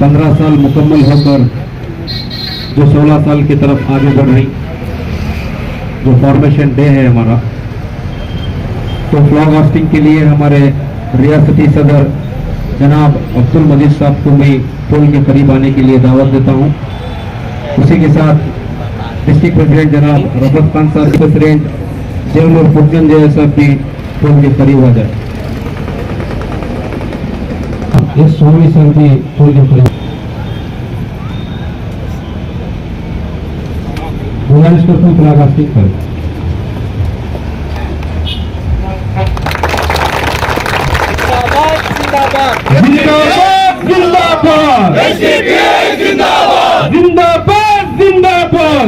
15 साल मुकम्मल होकर जो 16 साल की तरफ आगे बढ़ रही, जो फॉर्मेशन डे है हमारा, तो फ्लैग होस्टिंग के लिए हमारे रियासती सदर जनाब अब्दुल मजीद साहब को मैं पुल के करीब आने के लिए दावत देता हूं। उसी के साथ डिस्ट्रिक्ट प्रेसिडेंट जनाब रफत खान साहब, प्रेसिडेंट जेवलूर फुटजन जय साहब भी पुल के करीब आ जाए। इस 16 साल की पुल के करीब गुजारिश करता हूँ फ्लैग होस्टिंग पर। जिंदाबाद जिंदाबाद एसडीपीआई जिंदाबाद जिंदाबाद जिंदाबाद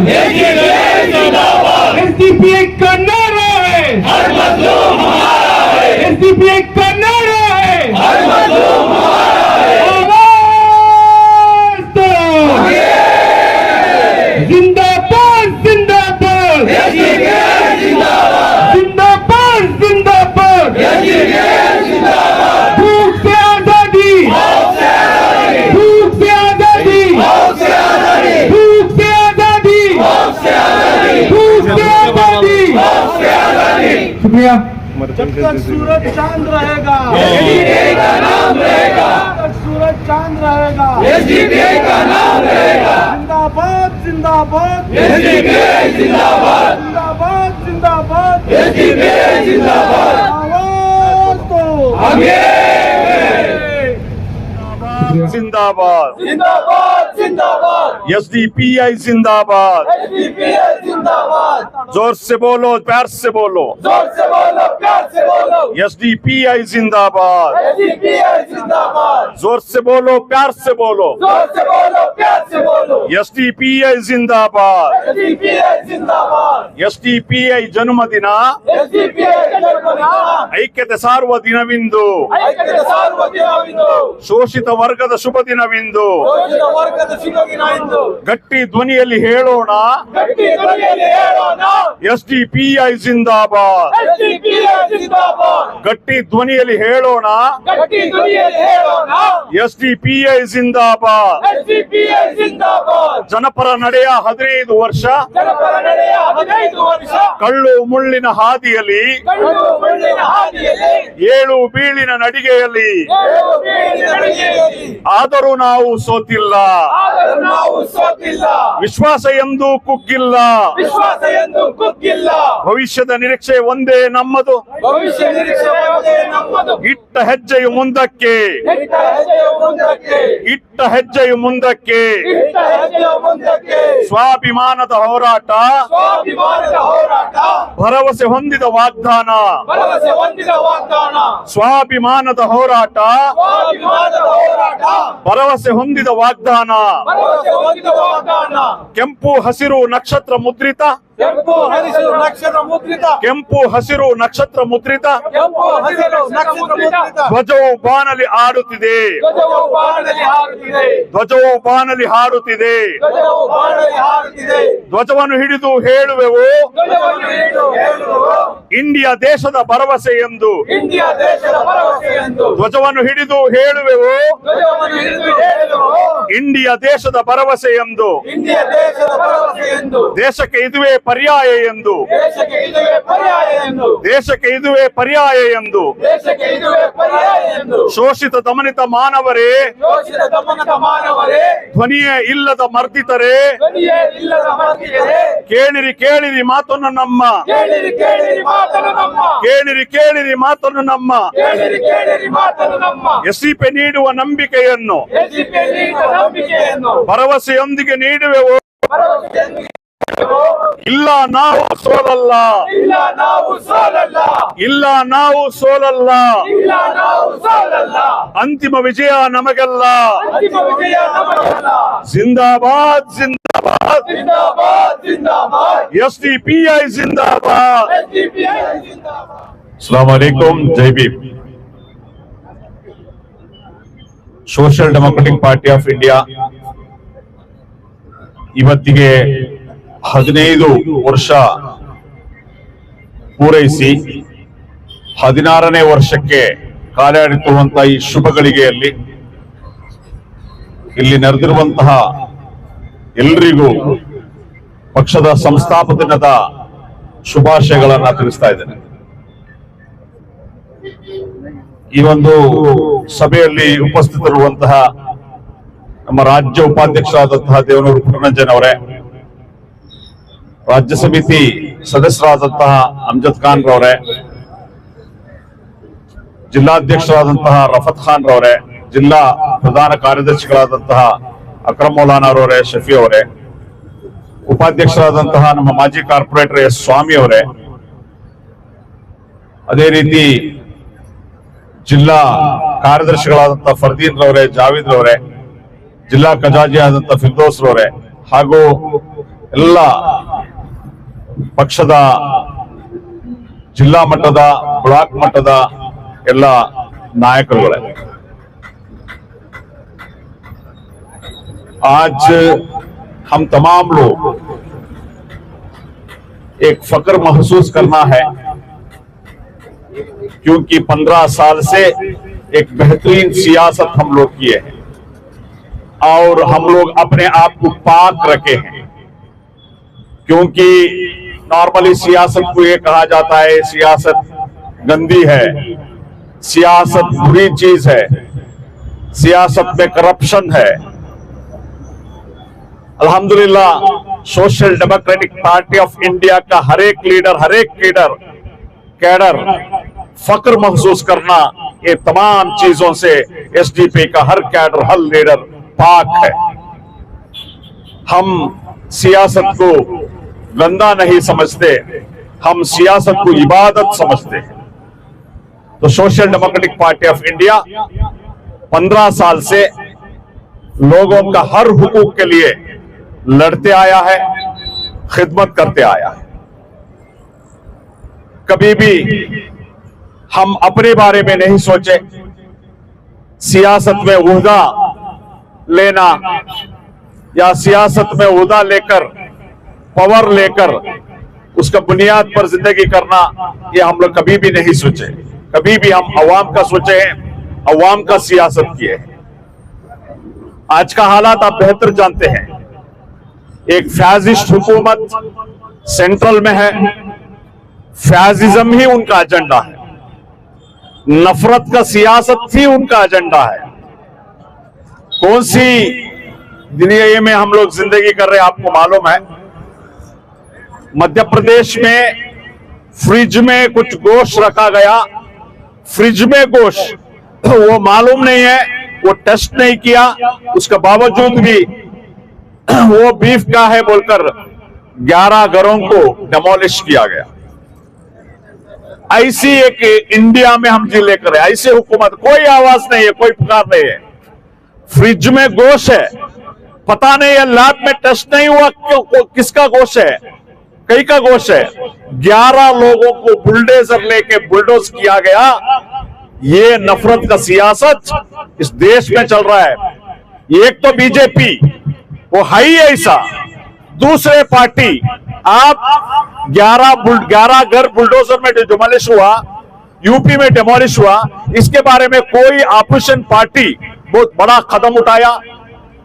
जिंदाबाद एसडीपीआई का नारा है, हर मजलूम हमारा है, एसडीपीआई का नारा है, हर मजलूम हमारा है। आवाज दो, जिंदाबाद जिंदाबाद एसडीपीआई जिंदाबाद जिंदाबाद जिंदाबाद एसडीपीआई जिंदाबाद। भूख से आजादी, भूख से आजादी, मौत से आजादी, भूख से आजादी, मौत से आजादी, भूख से आजादी। मौत से आजादी। शुक्रिया। जब तक सूरज चांद रहेगा, एसडीपीआई का नाम रहेगा, जब तक सूरज चांद रहेगा, एसडीपीआई का नाम रहेगा। जिंदाबाद जिंदाबाद एसडीपीआई जिंदाबाद, जिंदाबाद जिंदाबाद एसडीपीआई जिंदाबाद। आवाज दो। आगे जिंदाबाद, जिंदाबाद जिंदाबाद, एसडीपीआई जिंदाबाद। एसडीपीआई जिंदाबाद। जोर से बोलो, प्यार से बोलो, जोर से बोलो, प्यार से बोलो, एसडीपीआई जिंदाबाद। एसडीपीआई जिंदाबाद। जोर से बोलो, प्यार से बोलो, जोर से बोलो, प्यार से बोलो, एसडीपीआई जिंदाबाद। एसडीपीआई जिंदाबाद। ಎಸ್ಡಿಪಿಐ ಜನ್ಮದಿನ ಎಸ್ಡಿಪಿಐ ಜನ್ಮದಿನ ಐಕ್ಯತೆ ಸಾರುವ ದಿನವಿಂದು, ಐಕ್ಯತೆ ಸಾರುವ ದಿನವಿಂದು, ಶೋಷಿತ ವರ್ಗದ ಶುಭ ದಿನವಿಂದು. ಶೋಷಿತ ವರ್ಗದ ಶುಭ ದಿನ ಇಂದು. ಗಟ್ಟಿ ಧ್ವನಿಯಲ್ಲಿ ಹೇಳೋಣ, ಗಟ್ಟಿ ಧ್ವನಿಯಲ್ಲಿ ಹೇಳೋಣ, ಎಸ್ಡಿಪಿಐ ಜಿಂದಾಬಾದ್. ಎಸ್ಡಿಪಿಐ ಜಿಂದಾಬಾದ್. ಗಟ್ಟಿ ಧ್ವನಿಯಲ್ಲಿ ಹೇಳೋಣ, ಗಟ್ಟಿ ಧ್ವನಿಯಲ್ಲಿ ಹೇಳೋಣ, ಎಸ್ಡಿಪಿಐ ಜಿಂದಾಬಾದ್. ಎಸ್ಡಿಪಿಐ ಜಿಂದಾಬಾದ್. ಜನಪರ ನಡೆಯ 15 ವರ್ಷ, ಜನಪರ ನಡೆಯ 15 ವರ್ಷ, ಕಳ್ಳು ಮುಳ್ಳಿನ ಹಾದಿಯಲ್ಲಿ, ಕಳ್ಳು ಮುಳ್ಳಿನ ಹಾದಿಯಲ್ಲಿ, ಏಳು ಬೀಳಿನ ನಡಿಗೆಯಲ್ಲಿ, ಏಳು ಬೀಳಿನ ನಡಿಗೆಯಲ್ಲಿ, ಆದರೂ ನಾವು ಸೋತಿಲ್ಲ. ಆದರೂ ನಾವು ಸೋತಿಲ್ಲ. ವಿಶ್ವಾಸ ಎಂದು ಕುಗ್ಗಿಲ್ಲ. ವಿಶ್ವಾಸ ಎಂದು ಕುಗ್ಗಿಲ್ಲ. ಭವಿಷ್ಯದ ನಿರೀಕ್ಷೆ ಒಂದೇ ನಮ್ಮದು. ಭವಿಷ್ಯ ನಿರೀಕ್ಷೆ ಒಂದೇ ನಮ್ಮದು. ಇಟ್ಟ ಹೆಜ್ಜೆಯು ಮುಂದಕ್ಕೆ, ಇಟ್ಟ ಹೆಜ್ಜೆಯ ಮುಂದಕ್ಕೆ, ಇಟ್ಟ ಹೆಜ್ಜೆಯು ಮುಂದಕ್ಕೆ. ಇಟ್ಟ ಹೆಜ್ಜೆಯ ಮುಂದಕ್ಕೆ. ಸ್ವಾಭಿಮಾನದ ಹೋರಾಟ, ಸ್ವಾಭಿಮಾನದ ಹೋರಾಟ, ಭರವಸೆ ಹೊಂದಿದ ವಾಗ್ದಾನ. ಭರವಸೆ ಹೊಂದಿದ ವಾಗ್ದಾನ. ಸ್ವಾಭಿಮಾನದ ಹೋರಾಟ, ಸ್ವಾಭಿಮಾನದ ಹೋರಾಟ, ಭರವಸೆ ಹೊಂದಿದ ವಾಗ್ದಾನ. ಭರವಸೆ ಹೊಂದಿದ ವಾಗ್ದಾನ. ಕೆಂಪು ಹಸಿರು ನಕ್ಷತ್ರ ಮುದ್ರಿತ, ಕೆಂಪು ಹಸಿರು ನಕ್ಷತ್ರ ಮುದ್ರಿತ, ಕೆಂಪು ಹಸಿರು ನಕ್ಷತ್ರ ಮುದ್ರಿತ ಕೆಂಪು ಹಸಿರು ನಕ್ಷತ್ರ ಮುದ್ರಿತ ಧ್ವಜವು ಬಾನಲಿ ಆಡುತ್ತಿದೆ. ಧ್ವಜವು ಬಾಣದಲ್ಲಿ ಹಾರುತ್ತಿದೆ. ಧ್ವಜವು ಬಾನಲಿ ಹಾರುತ್ತಿದೆ. ಧ್ವಜವು ಬಾಣದಲ್ಲಿ ಹಾರುತ್ತಿದೆ. ಧ್ವಜವನ್ನು ಹಿಡಿದು ಹೇಳುವೆವು, ಧ್ವಜವನ್ನು ಹಿಡಿದು ಹೇಳುವೆವು, ಇಂಡಿಯಾ ದೇಶದ ಭರವಸೆ ಎಂದು. ಇಂಡಿಯಾ ದೇಶದ ಭರವಸೆ ಎಂದು. ಧ್ವಜವನ್ನು ಹಿಡಿದು ಹೇಳುವೆವು, ಧ್ವಜವನ್ನು ಹಿಡಿದು ಹೇಳುವೆವು, ಇಂಡಿಯಾ ದೇಶದ ಭರವಸೆ ಎಂದು. ಇಂಡಿಯಾ ದೇಶದ ಭರವಸೆ ಎಂದು. ದೇಶಕ್ಕೆ ಇದುವೇ ಪರ್ಯಾಯ ಎಂದು. ದೇಶಕ್ಕೆ ಇದುವೇ ಪರ್ಯಾಯ ಎಂದು. ದೇಶಕ್ಕೆ ಇದುವೇ ಪರ್ಯಾಯ ಎಂದು. ದೇಶಕ್ಕೆ ಇದುವೇ ಪರ್ಯಾಯ ಎಂದು. ಶೋಷಿತ ದಮನಿತ ಮಾನವರೇ, ಯೋಚಿತ ದಮನದ ಮಾನವರೇ, ಧ್ವನಿಯೇ ಇಲ್ಲದ ಮರ್ದಿತರೇ, ಧ್ವನಿಯೇ ಇಲ್ಲದ ಮರ್ತಿಯರೇ, ಕೇಳಿರಿ ಕೇಳಿರಿ ಮಾತನ್ನು ನಮ್ಮ, ಕೇಳಿರಿ ಕೇಳಿರಿ ಮಾತನ್ನು ನಮ್ಮ, ಕೇಳಿರಿ ಕೇಳಿರಿ ಮಾತನ್ನು ನಮ್ಮ. ಕೇಳಿರಿ ಕೇಳಿರಿ ಮಾತನ್ನು ನಮ್ಮ. ಎಸ್ಡಿಪಿ ನೀಡುವ ನಂಬಿಕೆಯನ್ನು ಎಸ್ಡಿಪಿ ನೀಡಿದ ನಂಬಿಕೆಯನ್ನು ಭರವಸೆಯೊಂದಿಗೆ ನೀಡುವೆವು. ಭರವಸೆಯೊಂದಿಗೆ ಇಲ್ಲ ನಾವು ಸೋಲಲ್ಲ, ಇಲ್ಲ ನಾವು ಸೋಲಲ್ಲ, ಇಲ್ಲ ನಾವು ಸೋಲಲ್ಲ. ಇಲ್ಲ ನಾವು ಸೋಲಲ್ಲ. ಅಂತಿಮ ವಿಜಯ ನಮಗೆಲ್ಲ. ಅಂತಿಮ ವಿಜಯ ನಮಗೆಲ್ಲ. ಜಿಂದಾಬಾದ್ ಜಿಂದಾಬಾದ್, ಜಿಂದಾಬಾದ್ ಜಿಂದಾಬಾದ್, ಎಸ್ಡಿಪಿಐ ಜಿಂದಾಬಾದ್. ಎಸ್ಡಿಪಿಐ ಜಿಂದಾಬಾದ್. अस्सलाम वालेकुम, जय Bhim. Social democratic party of India ಇವತ್ತಿಗೆ 15 ವರ್ಷ ಪೂರೈಸಿ 16ನೇ ವರ್ಷಕ್ಕೆ ಕಾರ್ಯಾಡಿಸುವಂತಹ ಈ ಶುಭ ಗಳಿಗೆಯಲ್ಲಿ ಇಲ್ಲಿ ನೆರೆದಿರುವಂತಹ ಎಲ್ಲರಿಗೂ ಪಕ್ಷದ ಸಂಸ್ಥಾಪಕ ದಿನದ ಶುಭಾಶಯಗಳನ್ನ ತಿಳಿಸ್ತಾ ಇದ್ದೇನೆ. ಈ ಒಂದು ಸಭೆಯಲ್ಲಿ ಉಪಸ್ಥಿತರಿರುವಂತಹ ನಮ್ಮ ರಾಜ್ಯ ಉಪಾಧ್ಯಕ್ಷರಾದಂತಹ ದೇವನೂರು ಪುಟ್ಟರಂಜನ್ ಅವರೇ, ರಾಜ್ಯ ಸಮಿತಿ ಸದಸ್ಯರಾದಂತಹ ಅಮ್ಜದ್ ಖಾನ್ ರವರೇ, ಜಿಲ್ಲಾಧ್ಯಕ್ಷರಾದಂತಹ ರಫತ್ ಖಾನ್ ರವರೇ, ಜಿಲ್ಲಾ ಪ್ರಧಾನ ಕಾರ್ಯದರ್ಶಿಗಳಾದಂತಹ ಅಕ್ರಮ್ ಮೌಲಾನಾ ಅವರೇ, ಶಫಿ ಅವರೇ, ಉಪಾಧ್ಯಕ್ಷರಾದಂತಹ ನಮ್ಮ ಮಾಜಿ ಕಾರ್ಪೊರೇಟರ್ ಎಸ್ ಸ್ವಾಮಿ ಅವರೇ, ಅದೇ ರೀತಿ ಜಿಲ್ಲಾ ಕಾರ್ಯದರ್ಶಿಗಳಾದಂತಹ ಫರ್ದೀನ್ ರವರೇ, ಜಾವೀದ್ ರವರೇ, ಜಿಲ್ಲಾ ಖಜಾಂಚಿ ಆದಂತಹ ಫಿರ್ದೌಸ್ ರವರೇ, ಹಾಗೂ ಎಲ್ಲ ಪಕ್ಷದ ಜಿಲ್ಲಾ ಮಟ್ಟದ ಬ್ಲಾಕ್ ಮಟ್ಟದ ಎಲ್ಲ ನಾಯಕರುಗಳೇ, आज हम तमाम लोग एक फख्र महसूस करना है, क्योंकि 15 साल से एक बेहतरीन सियासत हम लोग किए हैं और हम लोग अपने आप को पाक रखे हैं। क्योंकि नॉर्मली सियासत को ये कहा जाता है सियासत गंदी है, सियासत बुरी चीज है, सियासत में करप्शन है। अल्हम्दुलिल्लाह social democratic party of India का हर एक लीडर कैडर फख्र महसूस करना, ये तमाम चीजों से एसडीपी का हर कैडर हर लीडर पाक है। हम सियासत को गंदा नहीं समझते, हम सियासत को इबादत समझते हैं। तो social democratic party of India 15 साल से लोगों का हर हुकूक के लिए लड़ते आया है, खिदमत करते आया है। कभी भी हम अपने बारे में नहीं सोचे, सियासत में ओहदा लेना या सियासत में ओहदा लेकर पावर लेकर उसका बुनियाद पर जिंदगी करना, ये हम लोग कभी भी नहीं सोचे। कभी भी हम अवाम का सोचे हैं, अवाम का सियासत किए हैं। आज का हालात आप बेहतर जानते हैं, एक फैजिस्ट हुकूमत सेंट्रल में है, फैजिज्म ही उनका एजेंडा है, नफरत का सियासत ही उनका एजेंडा है। कौन सी दुनिया में हम लोग जिंदगी कर रहे हैं आपको मालूम है। मध्य प्रदेश में फ्रिज में कुछ गोश्त रखा गया, फ्रिज में गोश्त वो मालूम नहीं है, वो टेस्ट नहीं किया, उसके बावजूद भी वो बीफ का है बोलकर 11 घरों को डेमोलिश किया गया। ऐसी एक इंडिया में हम जी लेकर है, ऐसी हुकूमत, कोई आवाज नहीं है, कोई पुकार नहीं है। फ्रिज में गोश्त है, पता नहीं है लैब में टेस्ट नहीं हुआ किसका गोश्त है, कई का गोश्त है। 11 लोगों को बुलडोजर लेके बुलडोज किया गया। ये नफरत का सियासत इस देश में चल रहा है। एक तो बीजेपी वो है ही ऐसा, दूसरे पार्टी आप 11 घर बुलडोजर में डिमोलिश हुआ, यूपी में डिमोलिश हुआ, इसके बारे में कोई अपोजिशन पार्टी बहुत बड़ा कदम उठाया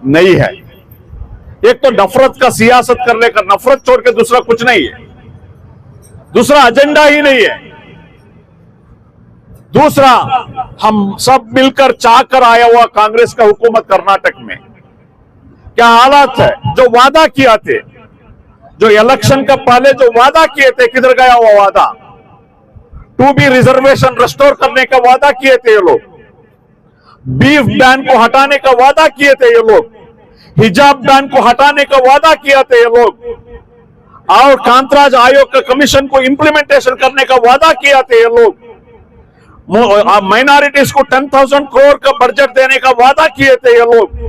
नहीं है। एक तो नफरत का सियासत कर लेकर, नफरत छोड़ के दूसरा कुछ नहीं है, दूसरा एजेंडा ही नहीं है। दूसरा, हम सब मिलकर चाह कर आया हुआ कांग्रेस का हुकूमत कर्नाटक में क्या हालात है। जो वादा किया थे, जो इलेक्शन का पहले जो वादा किए थे, किधर गया वो वादा। 2B रिजर्वेशन रिस्टोर करने का वादा किए थे ये लोग, बीफ बैन को हटाने का वादा किए थे ये लोग, हिजाब बैन को हटाने का वादा किया थे ये लोग, और कांतराज आयोग का कमीशन को इंप्लीमेंटेशन करने का वादा किया थे ये लोग, माइनॉरिटीज को 10,000 करोड़ का बजट देने का वादा किए थे ये लोग,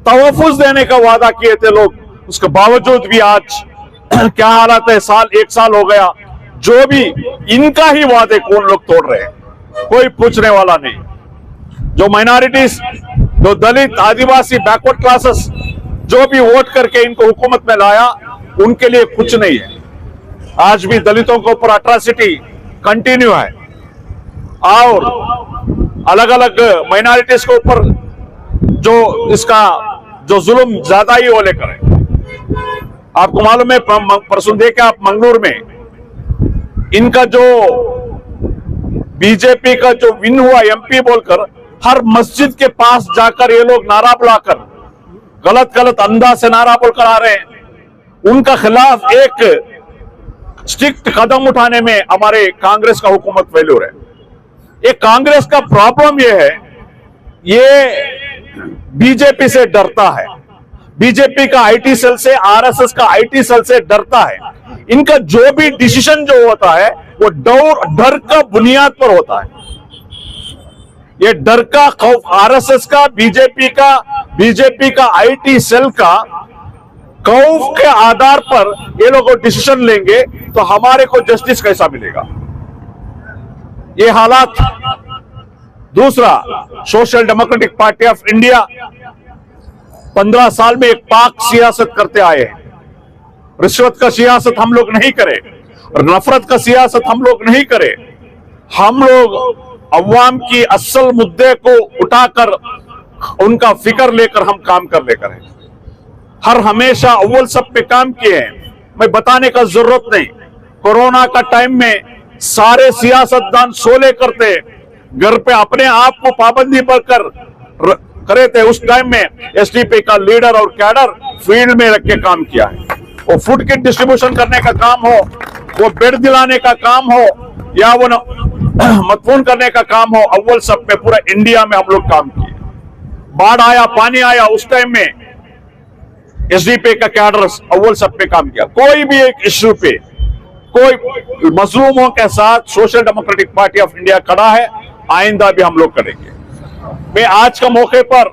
तहफ़्फ़ुज़ देने का वादा किए थे लोग। उसके बावजूद भी आज क्या हालत है, एक साल हो गया, जो भी इनका ही वादे कौन लोग तोड़ रहे हैं, कोई पूछने वाला नहीं। जो माइनॉरिटीज, जो दलित, आदिवासी, बैकवर्ड क्लासेस जो भी वोट करके इनको हुकूमत में लाया, उनके लिए कुछ नहीं है। आज भी दलितों के ऊपर अट्रॉसिटी कंटिन्यू है और अलग अलग माइनॉरिटीज के ऊपर जो इसका जो जुल्म ज्यादा ही वो लेकर है। आपको मालूम है परसों देखे आप मंगलूर में इनका जो बीजेपी का जो विन हुआ एमपी बोलकर हर मस्जिद के पास जाकर ये लोग नारा बुलाकर गलत गलत अंदाज से नारा बोलकर आ रहे हैं। उनका खिलाफ एक स्ट्रिक्ट कदम उठाने में हमारे कांग्रेस का हुकूमत फेल्योर है। ये कांग्रेस का प्रॉब्लम ये है, ये बीजेपी से डरता है, बीजेपी का आईटी सेल से, आरएसएस का आईटी सेल से डरता है। इनका जो भी डिसीजन जो होता है वो डर का बुनियाद पर होता है। ये डर का खौफ आरएसएस का, बीजेपी का आईटी सेल का खौफ के आधार पर ये लोग डिसीजन लेंगे तो हमारे को जस्टिस कैसा मिलेगा? ये हालात। दूसरा, social democratic party of India 15 साल में एक पाक सियासत करते आए हैं। रिश्वत का सियासत हम लोग नहीं करे, नफरत का सियासत हम लोग नहीं करे। हम लोग अवाम की असल मुद्दे को उठाकर उनका फिक्र लेकर हम काम कर लेकर हैं। हर हमेशा अव्वल सब पे काम किए हैं। मैं बताने का जरूरत नहीं। कोरोना का टाइम में सारे सियासतदान सोले करते, घर पे अपने आप को पाबंदी पर करे थे। उस टाइम में एसडीपी का लीडर और कैडर फील्ड में रख के काम किया है। वो फूड किट डिस्ट्रीब्यूशन करने का काम हो, वो बेड दिलाने का काम हो, या वो मतफून करने का काम हो, अव्वल सब में पूरा इंडिया में हम लोग काम किए। बाढ़ आया, पानी आया, उस टाइम में एसडीपी का कैडर अव्वल सब पे काम किया। कोई भी एक इश्यू पे कोई मजलूमों के साथ social democratic party of India खड़ा है, आइंदा भी हम लोग करेंगे। मैं आज का मौके पर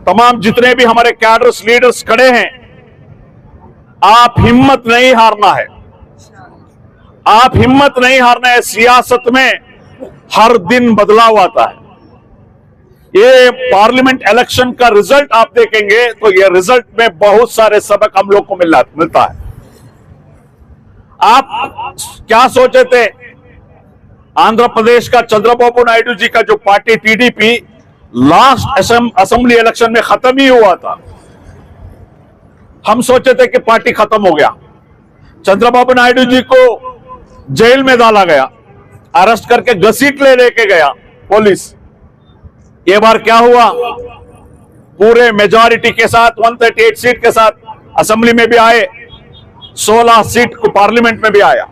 तमाम जितने भी हमारे कैडर्स लीडर्स खड़े हैं, आप हिम्मत नहीं हारना है, आप हिम्मत नहीं हारना है। सियासत में हर दिन बदलाव आता है। ये पार्लियामेंट इलेक्शन का रिजल्ट आप देखेंगे तो ये रिजल्ट में बहुत सारे सबक हम लोग को मिलता है। आप क्या सोचे थे? आंध्र प्रदेश का चंद्रबाबू नायडू जी का जो party TDP last assembly election में खत्म ही हुआ था। हम सोचे थे कि पार्टी खत्म हो गया। चंद्रबाबू नायडू जी को जेल में डाला गया, अरेस्ट करके घसीट लेके गया पुलिस। ये बार क्या हुआ? पूरे मेजॉरिटी के साथ 138 सीट के साथ असेंबली में भी आए, 16 सीट को पार्लियामेंट में भी आया।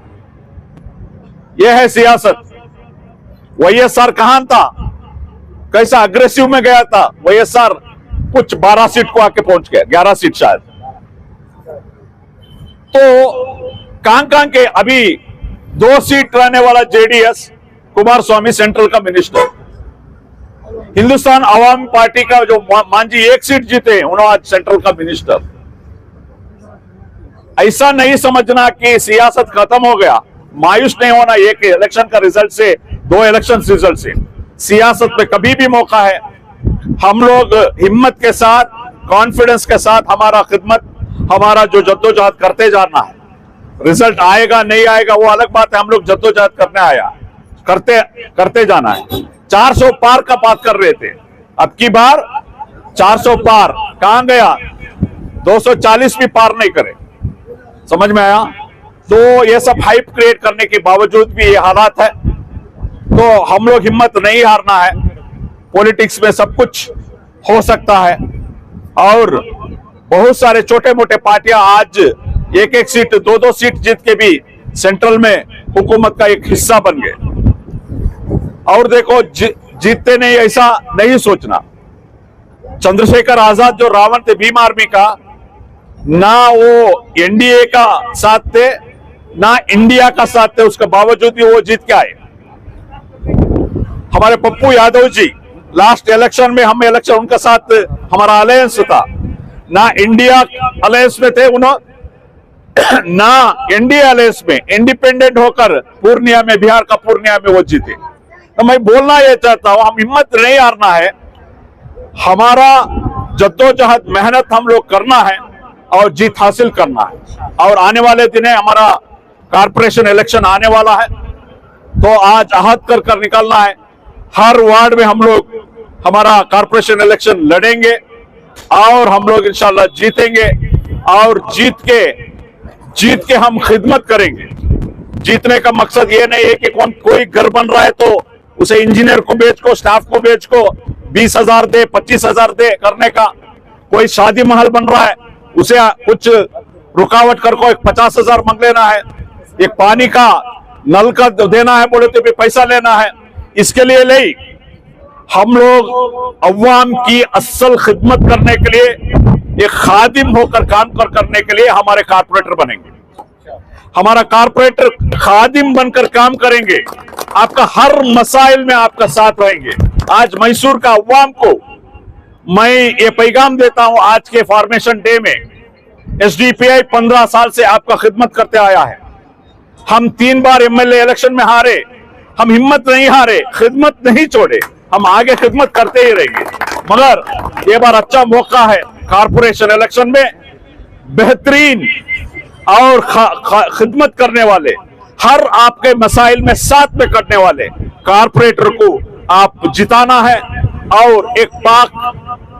यह है सियासत। वाईएसआर कहां था? कैसा अग्रेसिव में गया था वाईएसआर, कुछ 12 सीट को आके पहुंच गया, 11 सीट शायद। तो कहां के अभी 2 सीट रहने वाला जेडीएस, कुमार स्वामी सेंट्रल का मिनिस्टर, हिंदुस्तान आवाम पार्टी का जो मांझी 1 सीट जीते, उन्होंने आज सेंट्रल का मिनिस्टर। ऐसा नहीं समझना कि सियासत खत्म हो गया, मायूस नहीं होना एक इलेक्शन का रिजल्ट से, 2 इलेक्शन रिजल्ट से। सियासत में कभी भी मौका है। हम लोग हिम्मत के साथ, कॉन्फिडेंस के साथ हमारा खिदमत, हमारा जो जद्दोजहद करते जाना है। रिजल्ट आएगा नहीं आएगा वो अलग बात है, हम लोग जद्दोजहद करने आया, करते जाना है। 400 पार का बात कर रहे थे, अब की बार 400 पार कहां गया? 240 भी पार नहीं करे। समझ में आया? तो ये सब हाइप क्रिएट करने के बावजूद भी ये हालात है। तो हम लोग हिम्मत नहीं हारना है। पॉलिटिक्स में सब कुछ हो सकता है और बहुत सारे छोटे मोटे पार्टियां आज 1-1 सीट, 2-2 सीट जीत के भी सेंट्रल में हुकूमत का एक हिस्सा बन गए। और देखो, जीतते नहीं ऐसा नहीं सोचना। चंद्रशेखर आजाद जो रावण थे भीम आर्मी का, ना वो एनडीए का साथ थे ना इंडिया का साथ थे, उसके बावजूद भी वो जीत के आए। हमारे पप्पू यादव जी लास्ट इलेक्शन में, हम इलेक्शन उनके साथ हमारा अलायंस था, ना इंडिया अलायंस में थे उन्होंने, ना एनडीए अलायंस में, इंडिपेंडेंट होकर पूर्णिया में, बिहार का पूर्णिया में वो जीते। तो मैं बोलना ये चाहता हूं, हम हिम्मत नहीं हारना है। हमारा जद्दोजहद, मेहनत हम लोग करना है और जीत हासिल करना है। और आने वाले दिन हमारा कारपोरेशन इलेक्शन आने वाला है, तो आज अहद कर निकलना है। हर वार्ड में हम लोग हमारा कारपोरेशन इलेक्शन लड़ेंगे और हम लोग इंशाल्लाह जीतेंगे और जीत के हम खिदमत करेंगे। जीतने का मकसद ये नहीं है कि कोई घर बन रहा है तो उसे इंजीनियर को बेच को, स्टाफ को बेच को 20,000 दे, 25,000 दे करने का। कोई शादी महल बन रहा है उसे कुछ रुकावट कर को 50,000 मांग लेना है। एक पानी का नल का देना है बोले तो भी पैसा लेना है। इसके लिए नहीं, हम लोग अवाम की असल खिदमत करने के लिए एक खादिम होकर काम करने के लिए हमारे कारपोरेटर बनेंगे। हमारा कारपोरेटर खादिम बनकर काम करेंगे, आपका हर मसाइल में आपका साथ रहेंगे। आज मैसूर का अवाम को मैं ये पैगाम देता हूं, आज के फॉर्मेशन डे में एसडीपीआई 15 साल से आपका खिदमत करते आया है। हम 3 बार एमएलए इलेक्शन में हारे, हम हिम्मत नहीं हारे, खिदमत नहीं छोड़े, हम आगे खिदमत करते ही रहेंगे। मगर ये बार अच्छा मौका है कारपोरेशन इलेक्शन में बेहतरीन और खिदमत करने वाले, हर आपके मसाइल में साथ में करने वाले कारपोरेटर को आप जिताना है और एक पाक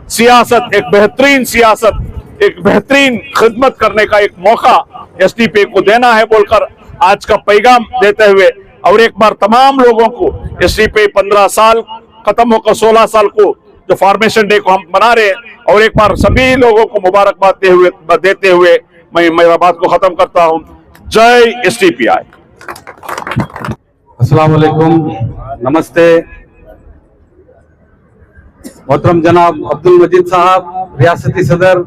सियासत, एक बेहतरीन सियासत, एक बेहतरीन खिदमत करने का एक मौका एसडीपीआई को देना है बोलकर आज का पैगाम देते हुए और एक बार तमाम लोगों को एसडीपीआई 15 साल खत्म होकर 16 साल को जो फॉर्मेशन डे को हम मना रहे हैं और एक बार सभी लोगों को मुबारकबाद देते हुए मैं मेरा बात को खत्म करता हूं। जय एसडीपीआई। अस्सलाम वालेकुम, नमस्ते। मोहतरम जनाब अब्दुल मजीद साहब, रियासती सदर,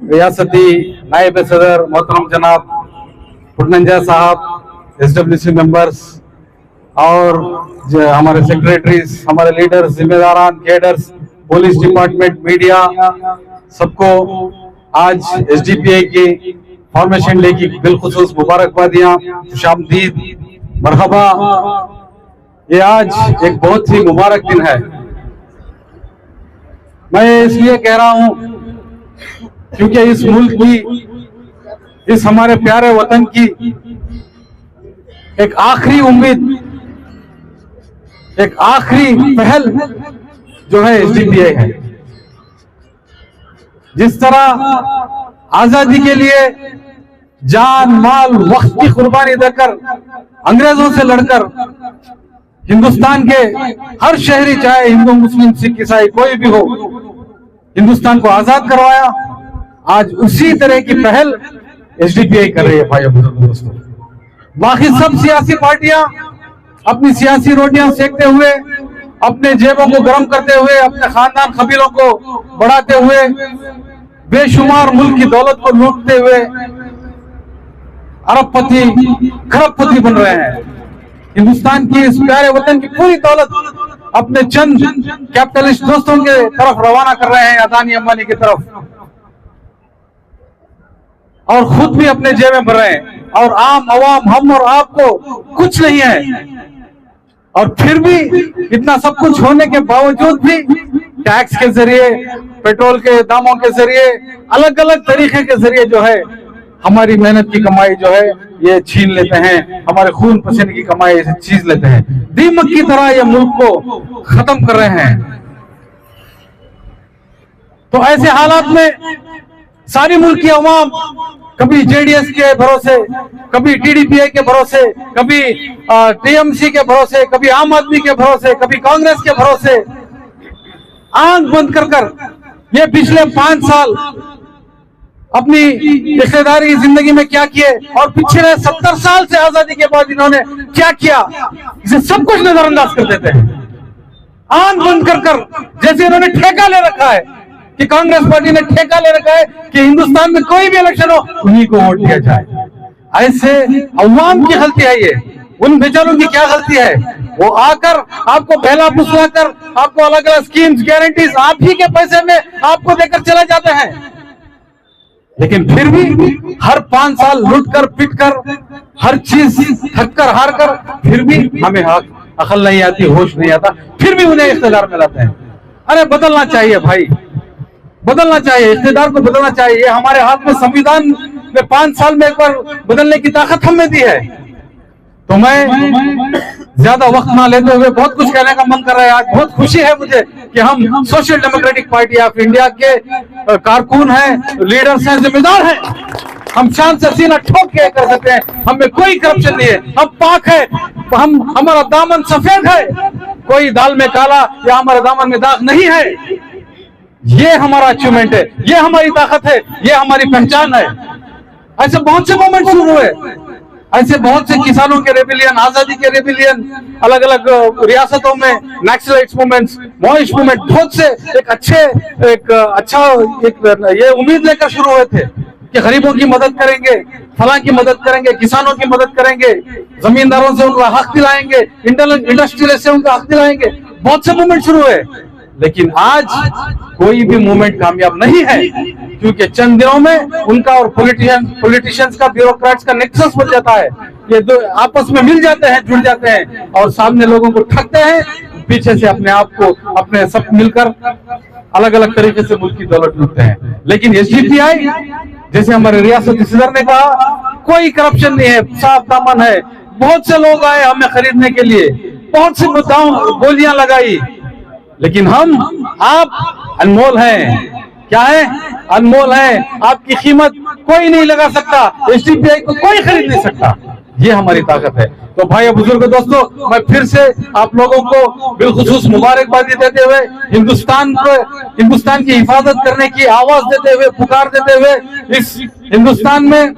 रियासती नायब सदर, मोहतरम जनाब पुरनंजा साहब, एसडब्ल्यूसी मेंबर्स और हमारे सेक्रेटरीज, हमारे लीडर्स, जिम्मेदारान, कैडर्स, पुलिस डिपार्टमेंट, मीडिया, सबको आज एसडीपीआई की फॉर्मेशन डे की बिलखुसूस मुबारकबादियां, खुशामदीद, मरहबा। ये आज एक बहुत ही मुबारक दिन है। मैं इसलिए कह रहा हूं क्योंकि इस मुल्क की, इस हमारे प्यारे वतन की एक आखिरी उम्मीद, एक आखिरी पहल जो है एसडीपीआई है। जिस तरह आजादी के लिए जान, माल, वक्त की कुर्बानी देकर अंग्रेजों से लड़कर हिंदुस्तान के हर शहरी, चाहे हिंदू, मुस्लिम, सिख, ईसाई कोई भी हो, हिंदुस्तान को आजाद करवाया, आज उसी तरह की पहल एसडीपीआई कर रही है। भाइयों बुजुर्गों, दोस्तों, बाकी सब सियासी पार्टियां अपनी सियासी रोटियां सेकते हुए, अपने जेबों को गर्म करते हुए, अपने खानदान कबीलों को बढ़ाते हुए, बेशुमार मुल्क की दौलत को लूटते हुए अरबपति, खरबपति बन रहे हैं। हिंदुस्तान की इस प्यारे वतन की पूरी दौलत अपने चंद कैपिटलिस्ट दोस्तों के तरफ रवाना कर रहे हैं, अदानी अंबानी की तरफ, और खुद भी अपने जेब में भर रहे हैं। और आम अवाम, हम और आपको कुछ नहीं है। और फिर भी इतना सब कुछ होने के बावजूद भी टैक्स के जरिए, पेट्रोल के दामों के जरिए, अलग अलग तरीके के जरिए जो है हमारी मेहनत की कमाई जो है ये छीन लेते हैं, हमारे खून पसीने की कमाई इसे छीन लेते हैं। दीमक की तरह ये मुल्क को खत्म कर रहे हैं। तो ऐसे हालात में सारी मुल्क की अवाम कभी जेडीएस के भरोसे, कभी टीडीपीआई के भरोसे, कभी टीएमसी के भरोसे, कभी आम आदमी के भरोसे, कभी कांग्रेस के भरोसे आंख बंद कर ये पिछले 5 साल अपनी इख्तियारी जिंदगी में क्या किए और पिछले 70 साल से आजादी के बाद इन्होंने क्या किया, इसे सब कुछ नजरअंदाज कर देते हैं। आंख बंद कर जैसे इन्होंने ठेका ले रखा है कि कांग्रेस पार्टी ने ठेका ले रखा है कि हिंदुस्तान में कोई भी इलेक्शन हो उन्हीं को वोट दिया जाए। ऐसे अवाम की गलती है ये, उन बेचारों की क्या गलती है? वो आकर आपको बहला फुसला कर, आपको अलग अलग स्कीम्स, गारंटीज आप ही के पैसे में आपको देकर चले जाते हैं। लेकिन फिर भी हर 5 साल लूट कर, पिट कर, हर चीज थक कर, हार कर, फिर भी हमें अकल नहीं आती, होश नहीं आता, फिर भी उन्हें इख्तियार में लाते हैं। अरे बदलना चाहिए भाई, बदलना चाहिए, इख्तियार को बदलना चाहिए। हमारे हाथ में संविधान में 5 साल में एक बार बदलने की ताकत हमें दी है। तो मैं ज्यादा वक्त ना लेते हुए बहुत कुछ कहने का मन कर रहा है। आज बहुत खुशी है मुझे कि हम social democratic party of India के कारकुन हैं, लीडर्स हैं, जिम्मेदार हैं। हम शान से सीना ठोक के कर सकते हैं, हमें कोई करप्शन नहीं है, हम पाक है, हमारा दामन सफेद है, कोई दाल में काला या हमारे दामन में दाग नहीं है। ये हमारा अचीवमेंट है, ये हमारी ताकत है, ये हमारी पहचान है। ऐसे बहुत से मूवमेंट शुरू हुए, ऐसे बहुत से किसानों के रेबिलियन, आजादी के रेबिलियन, अलग अलग रियासतों में नक्सलाइट्स मूवमेंट्स, माओइस्ट मूवमेंट, बहुत से ये उम्मीद लेकर शुरू हुए थे कि गरीबों की मदद करेंगे, फलां की मदद करेंगे, किसानों की मदद करेंगे, जमींदारों से उनका हक दिलाएंगे, इंडस्ट्रियलिस्ट से उनका हक दिलाएंगे। बहुत से मूवमेंट शुरू हुए, लेकिन आज कोई भी मूवमेंट कामयाब नहीं है, क्योंकि चंद दिनों में उनका और पॉलिटिशियंस का, ब्यूरोक्रेट्स का नेक्सस बन जाता है। ये दो आपस में मिल जाते हैं, जुड़ जाते हैं और सामने लोगों को ठगते हैं, पीछे से अपने आप को, अपने सब मिलकर अलग अलग तरीके से मुल्क की दौलत लूटते हैं। लेकिन एसडीपीआई, जैसे हमारे रियासती सदर ने कहा, कोई करप्शन नहीं है, साफ दामन है। बहुत से लोग आए हमें खरीदने के लिए, बहुत से मुद्दाओं बोलियां लगाई, लेकिन आप अनमोल हैं। क्या है? अनमोल है। आपकी कीमत कोई नहीं लगा सकता, एसडीपीआई को कोई खरीद नहीं सकता। ये हमारी ताकत है। तो भाई बुजुर्ग दोस्तों, मैं फिर से आप लोगों को बिलखुसूस मुबारकबादी देते हुए, हिंदुस्तान की हिफाजत करने की आवाज देते हुए, पुकार देते हुए, इस हिंदुस्तान में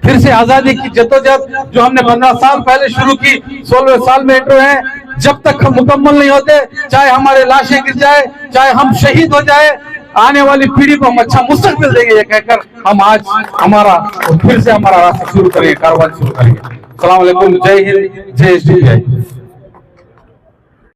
फिर से आजादी की जद्दोजहद जो हमने 15 साल पहले शुरू की, 16वें साल में एंटर हैं, जब तक हम मुकम्मल नहीं होते, चाहे हमारे लाशें गिर जाए, चाहे हम शहीद हो जाए, आने वाली पीढ़ी को हम अच्छा मुस्तकबिल देंगे, ये कहकर हम आज फिर से हमारा रास्ता शुरू करेंगे, कारवां शुरू करेंगे। अस्सलाम वालेकुम, जय हिंद, जय एसडीपीआई।